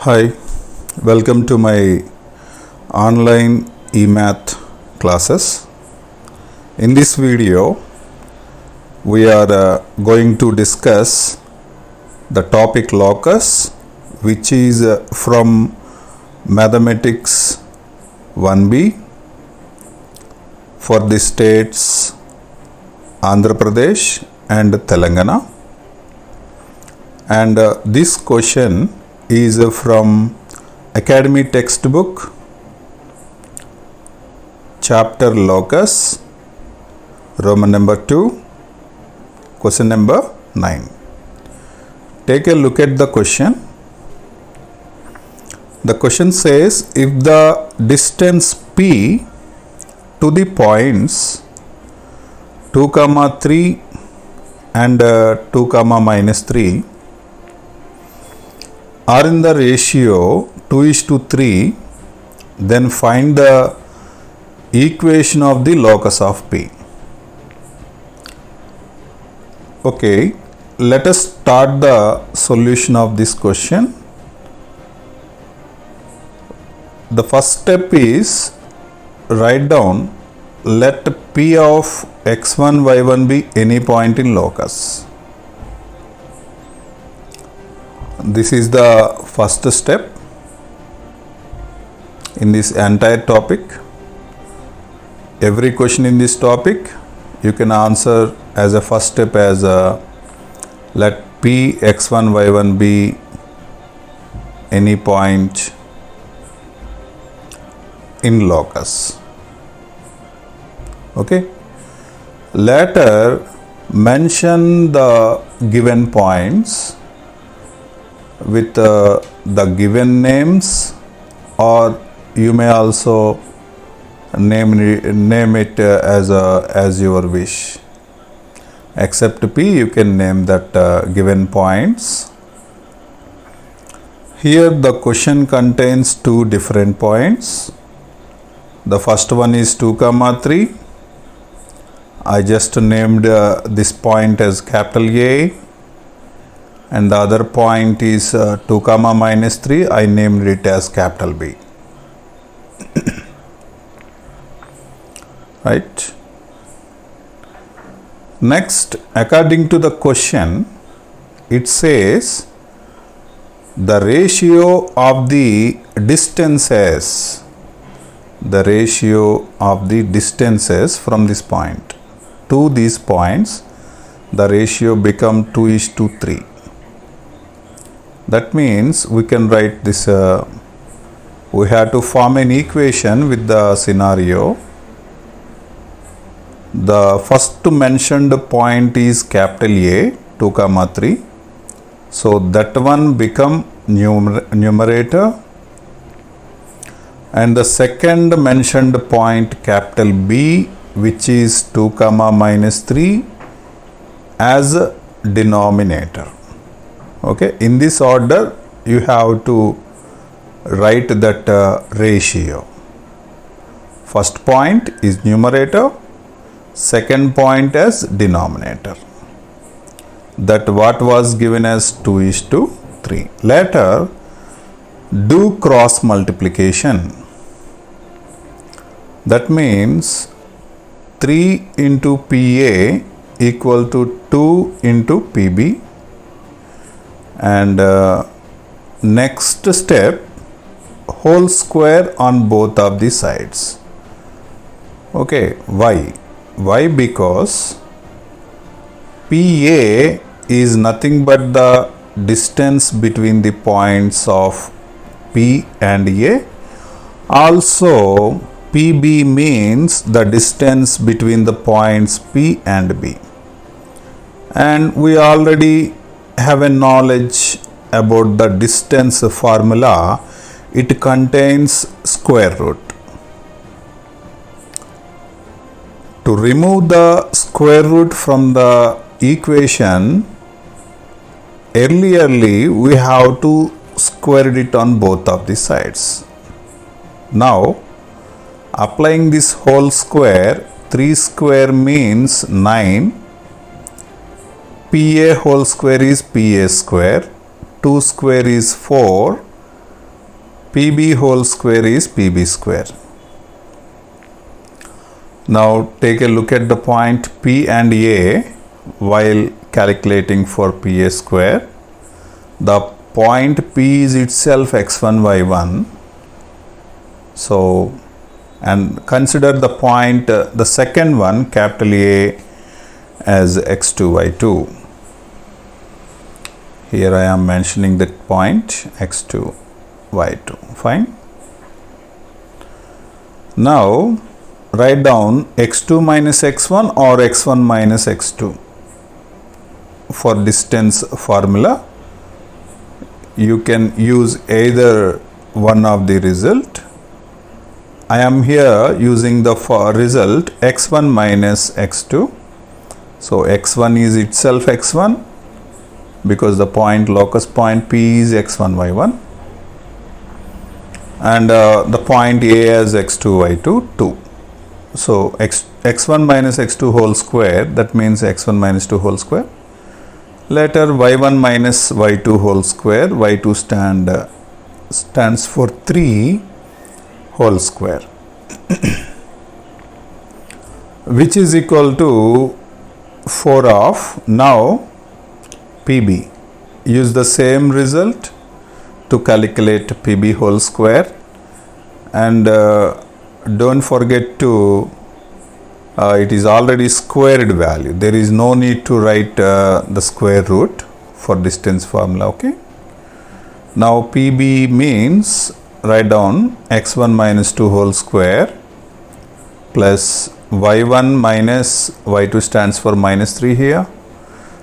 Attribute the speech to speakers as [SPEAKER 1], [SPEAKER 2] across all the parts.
[SPEAKER 1] Hi, welcome to my online eMath classes. In this video, we are going to discuss the topic locus, which is from Mathematics 1B for the states Andhra Pradesh and Telangana. And this question is from Academy textbook, chapter locus, Roman number 2, question number 9. Take a look at the question. The question says, if the distance P to the points 2, 3 and 2, minus 3 are in the ratio 2:3, then find the equation of the locus of P. Okay, let us start the solution of this question. The first step is write down, let P of x1, y1 be any point in locus. This is the first step in this entire topic. Every question in this topic you can answer as a first step as let P x1 y1 be any point in locus. Okay, later mention the given points with the given names, or you may also name it as your wish. Except P, you can name that given points. Here the question contains two different points. The first one is 2, 3. I just named this point as capital A, and the other point is 2, minus 3. I named it as capital B. Right. Next, according to the question, it says the ratio of the distances from this point to these points, the ratio become 2:3. That means we can write this, we have to form an equation with the scenario. The first mentioned point is capital A, 2, 3. So that one become numerator. And the second mentioned point capital B, which is 2, minus 3, as a denominator. Okay, in this order you have to write that ratio. First point is numerator, second point as denominator. That what was given as 2:3. Later do cross multiplication. That means 3 into PA equal to 2 into PB. And next step, whole square on both of the sides. Okay, why? Because PA is nothing but the distance between the points of P and A. Also, PB means the distance between the points P and B. And we already have a knowledge about the distance formula. It contains square root. To remove the square root from the equation, earlierly we have to square it on both of the sides. Now, applying this whole square, 3 square means 9. PA whole square is PA square, 2 square is 4, PB whole square is PB square. Now take a look at the point P and A while calculating for PA square. The point P is itself x1, y1. So, and consider the point, the second one, capital A, as x2, y2. Here I am mentioning that point x2, y2. Fine. Now, write down x2 minus x1 or x1 minus x2 for distance formula. You can use either one of the result. I am here using the result x1 minus x2. So x1 is itself x1 because the point locus point P is x1, y1, and the point A as x2, y2, 2. So x1 minus x2 whole square, that means x1 minus 2 whole square. Later y1 minus y2 whole square, y2 stands for 3 whole square, which is equal to 4 of now PB. Use the same result to calculate PB whole square, and don't forget to it is already squared value. There is no need to write the square root for distance formula. Okay. Now PB means, write down x1 minus 2 whole square plus y1 minus y2 stands for minus 3 here.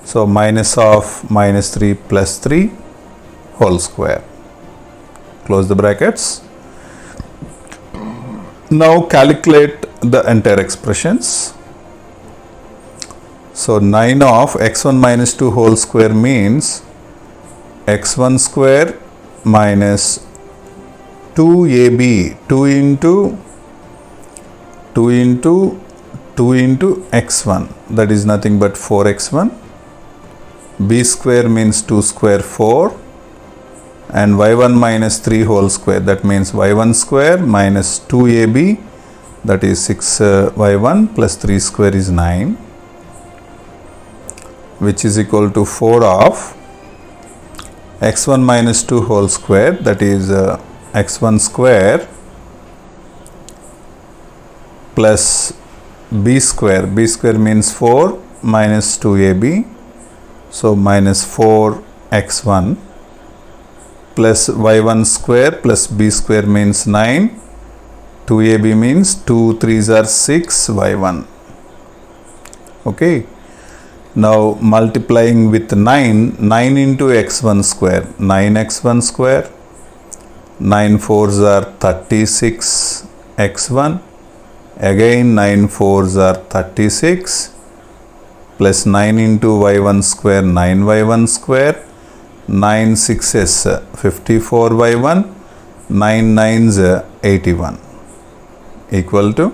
[SPEAKER 1] So minus of minus 3 plus 3 whole square. Close the brackets. Now calculate the entire expressions. So 9 of x1 minus 2 whole square means x1 square minus 2ab, 2 into x1, that is nothing but 4x1. B square means 2 square 4, and y1 minus 3 whole square, that means y1 square minus 2ab, that is 6y1 plus 3 square is 9, which is equal to 4 of x1 minus 2 whole square, that is x1 square plus b square. B square means 4 minus 2ab, so minus 4x1 plus y1 square plus b square means 9. 2ab means 2 3s are 6 y1. Okay. Now multiplying with 9 into x1 square, 9x1 square, 9 4s are 36 x1, again 9 4s are 36, plus 9 into y1 square, 9y1 square, 9 6s 54 y1, 9 9s 81, equal to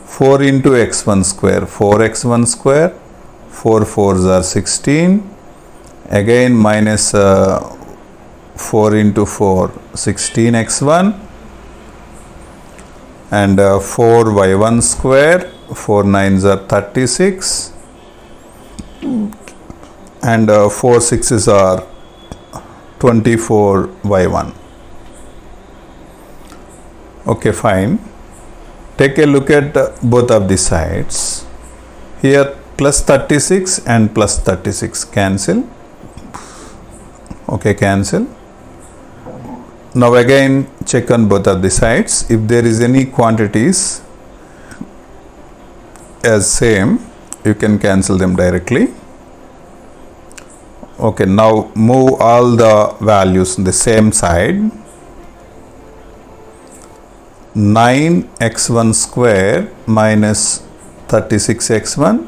[SPEAKER 1] 4 into x1 square, 4x1 square, 4 4s are 16, again minus 4 into 4, 16x1, and 4y1 square, 4 9s are 36, and 4 6s are 24y1. Okay, fine. Take a look at both of the sides. Here plus 36 and plus 36 cancel. Okay, cancel. Now again check on both of the sides. If there is any quantities as same, you can cancel them directly. Okay, now move all the values on the same side. 9x1 square minus 36x1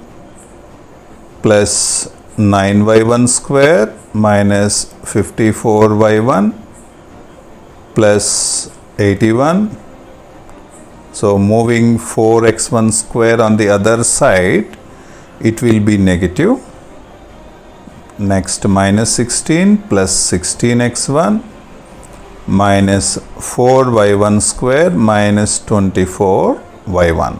[SPEAKER 1] plus 9y1 square minus 54y1 plus 81. So moving 4x1 square on the other side, it will be negative. Next minus 16 plus 16x1 minus 4y1 square minus 24y1,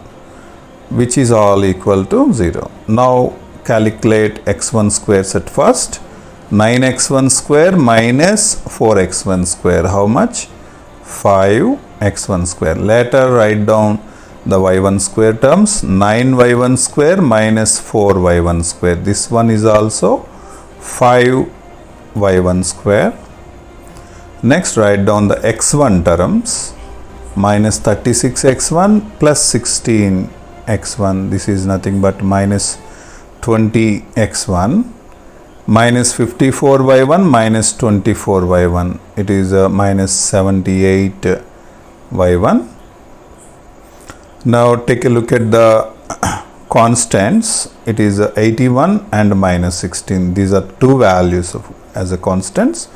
[SPEAKER 1] which is all equal to 0. Now calculate x1 squares at first. 9x1 square minus 4x1 square, how much? 5x1 square. Later write down the y1 square terms. 9y1 square minus 4y1 square. This one is also 5y1 square. Next write down the x1 terms. Minus 36x1 plus 16x1. This is nothing but minus 20x1. Minus 54y1 minus 24y1. It is minus 78y1. Now take a look at the constants. It is 81 and minus 16. These are two values as a constants.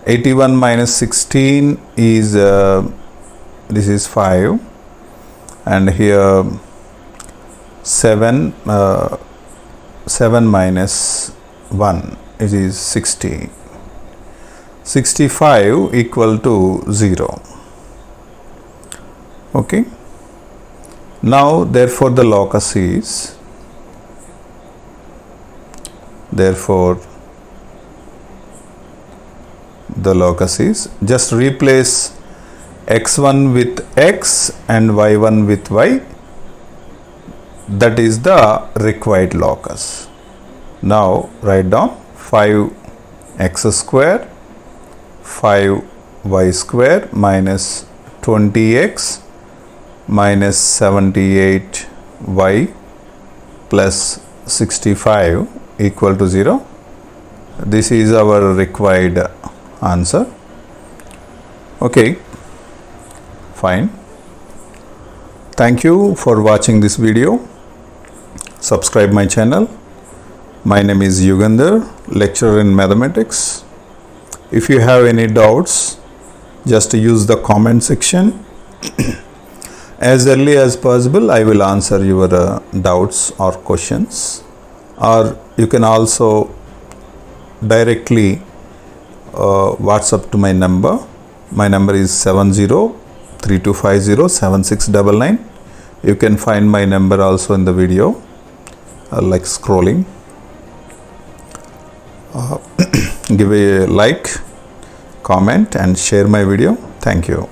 [SPEAKER 1] 81 minus 16 is this is 5, and here 7 minus 1, it is 60. 65 equal to 0. Okay. Now therefore the locus is, just replace x1 with x and y1 with y. That is the required locus. Now write down 5x square, 5y square minus 20x minus 78y plus 65 equal to 0. This is our required answer. Okay, fine. Thank you for watching this video. Subscribe my channel. My name is Yugandhar, lecturer in mathematics. If you have any doubts, just use the comment section. As early as possible, I will answer your doubts or questions. Or you can also directly WhatsApp to my number. My number is 7032507699. You can find my number also in the video, like scrolling. Give a like, comment and share my video. Thank you.